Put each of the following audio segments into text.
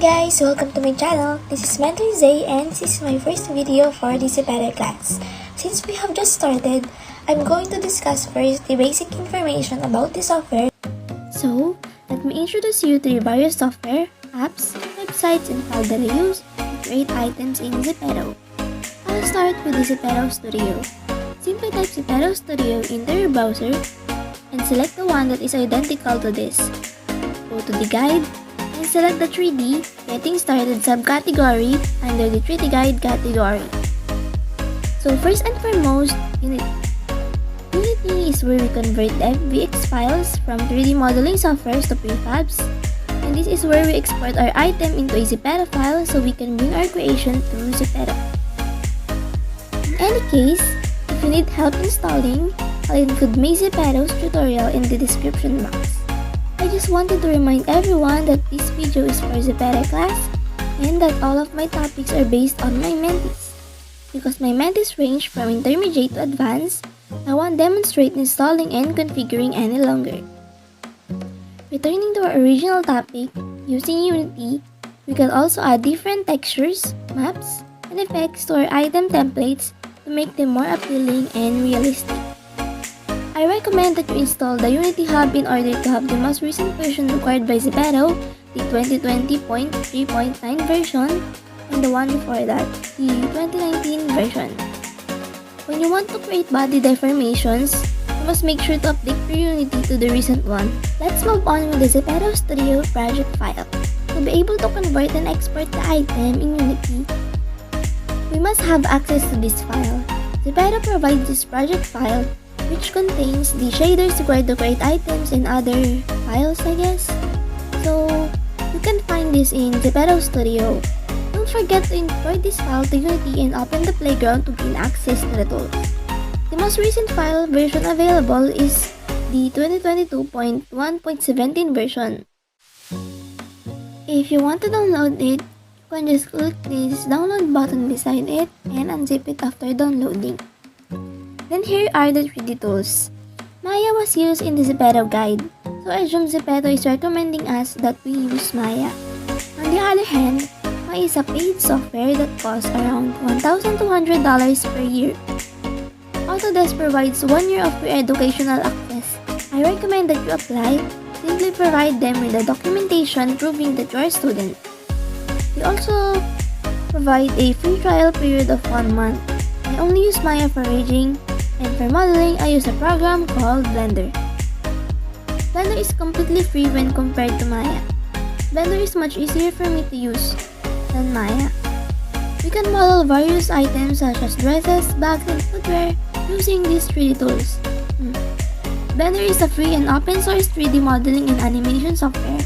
guys! Welcome to my channel. This is Mentor Zay and this is my first video for the Zepeto class. Since we have just started, I'm going to discuss first the basic information about the software. So, let me introduce you to the various software, apps, websites, and how they use to create items in Zepeto. I'll start with the Zepeto Studio. Simply type Zepeto Studio into your browser and select the one that is identical to this. Go to the guide and select the 3D Getting Started subcategory under the 3D Guide category. So first and foremost, Unity. Unity is where we convert FBX files from 3D modeling softwares to prefabs, and this is where we export our item into a Zepeto file so we can bring our creation through Zepeto. In any case, if you need help installing, I'll include my Zepeto's tutorial in the description box. I just wanted to remind everyone that this video is for Zepeto class and that all of my topics are based on my mentees. Because my mentees range from intermediate to advanced, I won't demonstrate installing and configuring any longer. Returning to our original topic, using Unity, we can also add different textures, maps, and effects to our item templates to make them more appealing and realistic. I recommend that you install the Unity Hub in order to have the most recent version required by Zepeto, the 2020.3.9 version, and the one before that, the 2019 version. When you want to create body deformations, you must make sure to update your Unity to the recent one. Let's move on with the Zepeto Studio project file. To be able to convert and export the item in Unity, we must have access to this file. Zepeto provides this project file, which contains the shaders required to create items and other files, I guess. So, you can find this in Zepeto Studio. Don't forget to import this file to Unity and open the playground to gain access to the tools. The most recent file version available is the 2022.1.17 version. If you want to download it, you can just click this download button beside it and unzip it after downloading. Then here are the 3D tools. Maya was used in the Zepeto guide, so I assume Zepeto is recommending us that we use Maya. On the other hand, Maya is a paid software that costs around $1,200 per year. Autodesk provides 1 year of free educational access. I recommend that you apply. Simply provide them with the documentation proving that you are a student. They also provide a free trial period of 1 month. I only use Maya for rigging, and for modeling, I use a program called Blender. Blender is completely free when compared to Maya. Blender is much easier for me to use than Maya. We can model various items such as dresses, bags, and footwear using these 3D tools. Blender is a free and open source 3D modeling and animation software.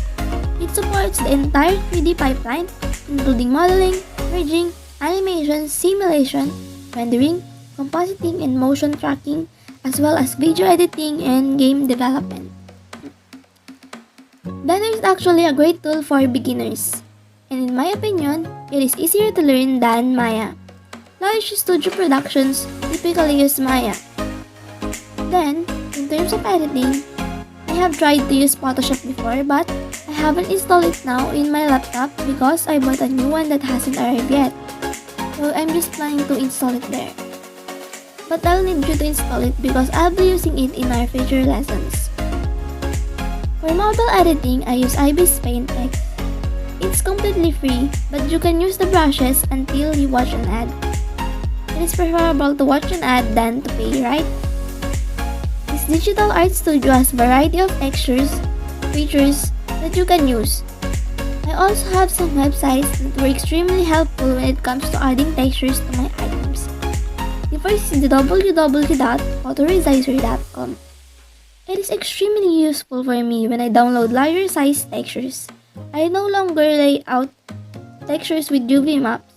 It supports the entire 3D pipeline, including modeling, rigging, animation, simulation, rendering, compositing, and motion tracking, as well as video editing and game development. Blender is actually a great tool for beginners, and in my opinion, it is easier to learn than Maya. Large studio productions typically use Maya. Then, in terms of editing, I have tried to use Photoshop before, but I haven't installed it now in my laptop because I bought a new one that hasn't arrived yet. So I'm just planning to install it there. But I'll need you to install it because I'll be using it in our future lessons. For model editing, I use IBIS Paint X. It's completely free, but you can use the brushes until you watch an ad. It is preferable to watch an ad than to pay, right? This digital art studio has a variety of textures, features that you can use. I also have some websites that were extremely helpful when it comes to adding textures to my items. The first is the www.autoresizer.com. It is extremely useful for me when I download larger size textures. I no longer lay out textures with UV maps.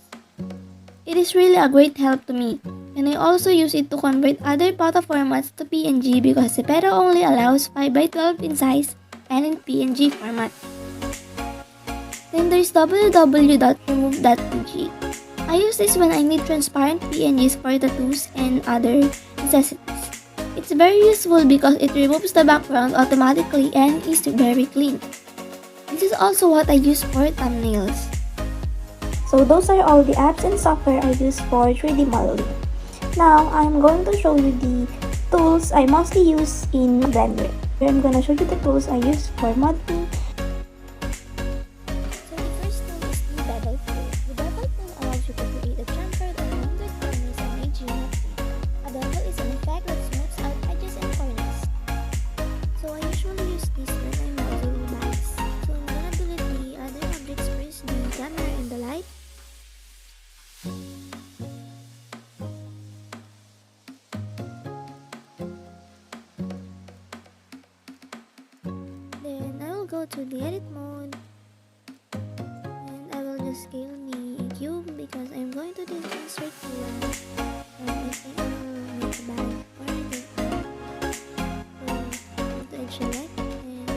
It is really a great help to me, and I also use it to convert other photo formats to PNG because Zepeto only allows 5x12 in size and in PNG format. Then there's www.remove.pg. I use this when I need transparent PNGs for tattoos and other necessities. It's very useful because it removes the background automatically and is very clean. This is also what I use for thumbnails. So those are all the apps and software I use for 3D modeling. Now, I'm going to show you the tools I mostly use in Blender. I'm going to show you the tools I use for modeling. So the first tool is the bevel tool. The bevel tool allows you to create a chamfered or rounded corners on a geometry. A bevel is an effect that smooths out edges and corners. So I usually use this when I model bags. So I'm gonna delete the other objects first, the camera and the light. Then I will go to the edit mode and I will just scale the cube because I'm going to demonstrate the line. And I think I will make a bag or a dirt. So go to edge select and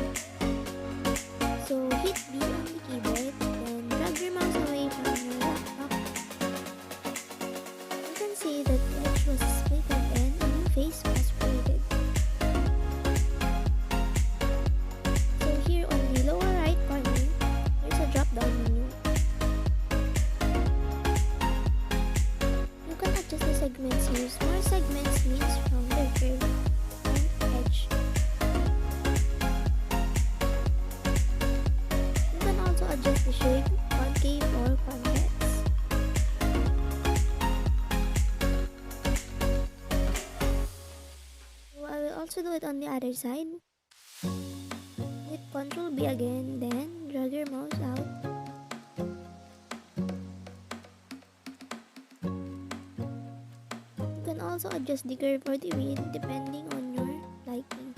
so hit B on the keyboard, then drag your mouse away from your laptop. You can see that the edge was split and a new face was created. So here on the lower right corner, there's a drop down menu. You can adjust the segments here. More segments means from the curve on edge. You can also adjust the shape, concave or convex. So I will also do it on the other side. Hit Ctrl B again, then drag your mouse out. You can also adjust the curve or the width depending on your liking.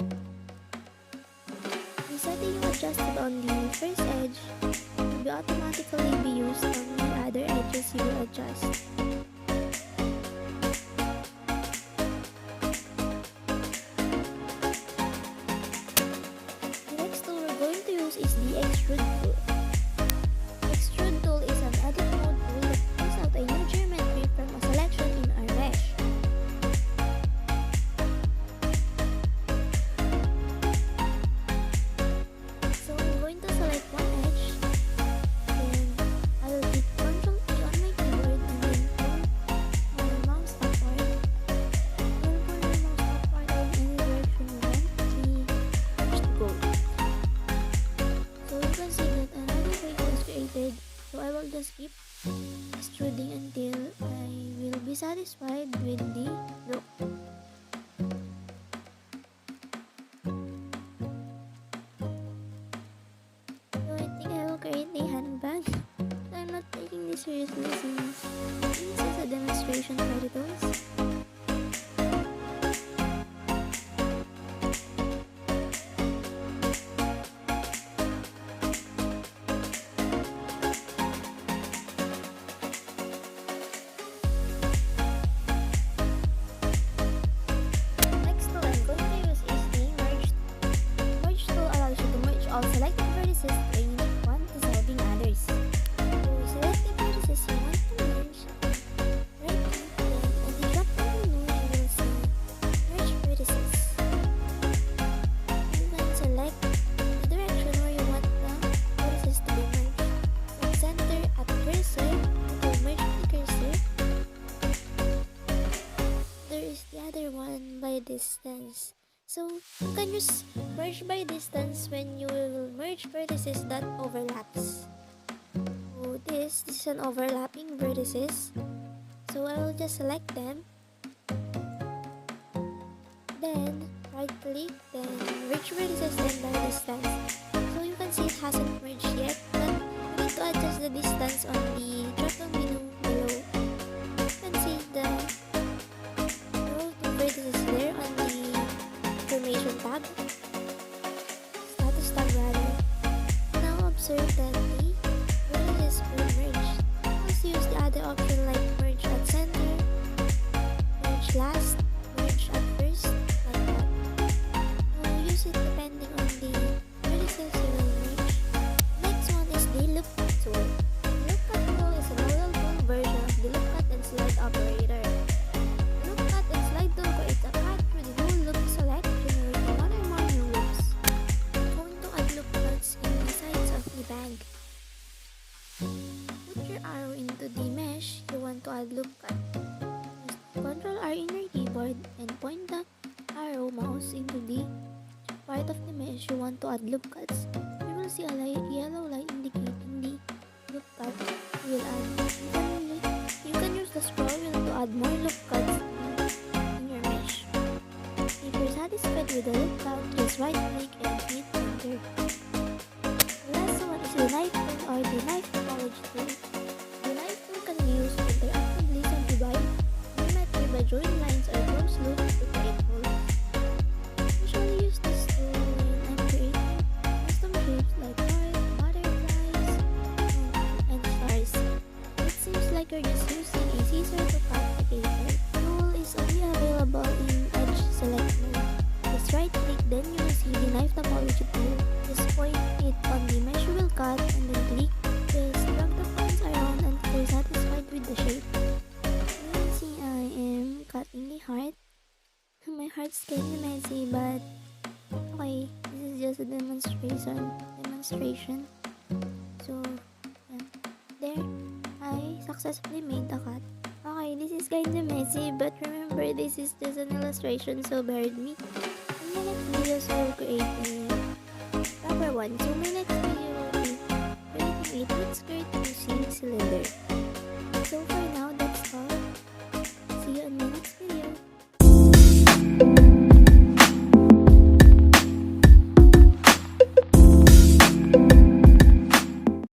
The setting you adjusted on the first edge will automatically be used on the other edges you adjust. The next tool we're going to use is the extrude tool. Extrude tool is an edit mode tool that pulls out a new geometry from a selection in our mesh. So I'm going to select one edge, then I will hit Ctrl E on my keyboard and then pull my mouse upward. Then pull your mouse upward in any direction you want the edge to go. So you can see that another face was created. So I will just keep extruding until I will be satisfied with the look. So I think I will create a handbag. So I'm not taking this seriously since this is a demonstration for the tools. Next tool I'm going to use is the merge tool. Merge tool allows you to merge all selected vertices to a unique one, dissolving others. So select the vertices you want to merge, right click, then on the drop down menu you will see merge vertices. You can select the direction where you want the vertices to be merged. So center at cursor, to merge the cursor. There is the other one by distance. So you can use merge by distance when you will merge vertices that overlaps. So this is an overlapping vertices. So I will just select them. Then right click, then merge vertices and by distance. So you can see it hasn't merged yet, but you need to adjust the distance on the drop down menu below. You can see the row of vertices there on the information tab, status tab rather. Now observe that the vertices were merged. Also use the other option like merge at center, merge last, merge at first, like that. So use it depending on the vertices you will merge. Next one is the loop cut tool. Loop cut tool is a model tool version of the loop cut and slide operator. Loop cut and slide tool creates a point the arrow mouse into the part of the mesh you want to add loop cuts. You will see a yellow line indicating the loop cut you will add. You can use the scroll wheel to add more loop cuts in your mesh. If you're satisfied with the loop count, just right click and hit enter. The last one is the knife tool or the knife topology tool. The knife tool can be used to interactively subdivide geometry by drawing lines or closed loops to create holes. I usually use this tool when I'm creating custom shapes like hearts, butterflies, and stars. It seems like you're just using a scissor to cut the paper. The tool is only available in edge select mode. Just right click, then you will see the knife topology tool. Just point it on the mesh you will cut and then click. Just drag the points around until you're satisfied with the shape. You can see I am cutting the heart. My heart's kinda messy, but okay, this is just a demonstration. So, yeah. There, I successfully made the cut. Okay, this is kinda messy, but remember this is just an illustration, so bear with me. In my next video, so I will create a proper one. So my next video will be creating a twin skirt using cylinder.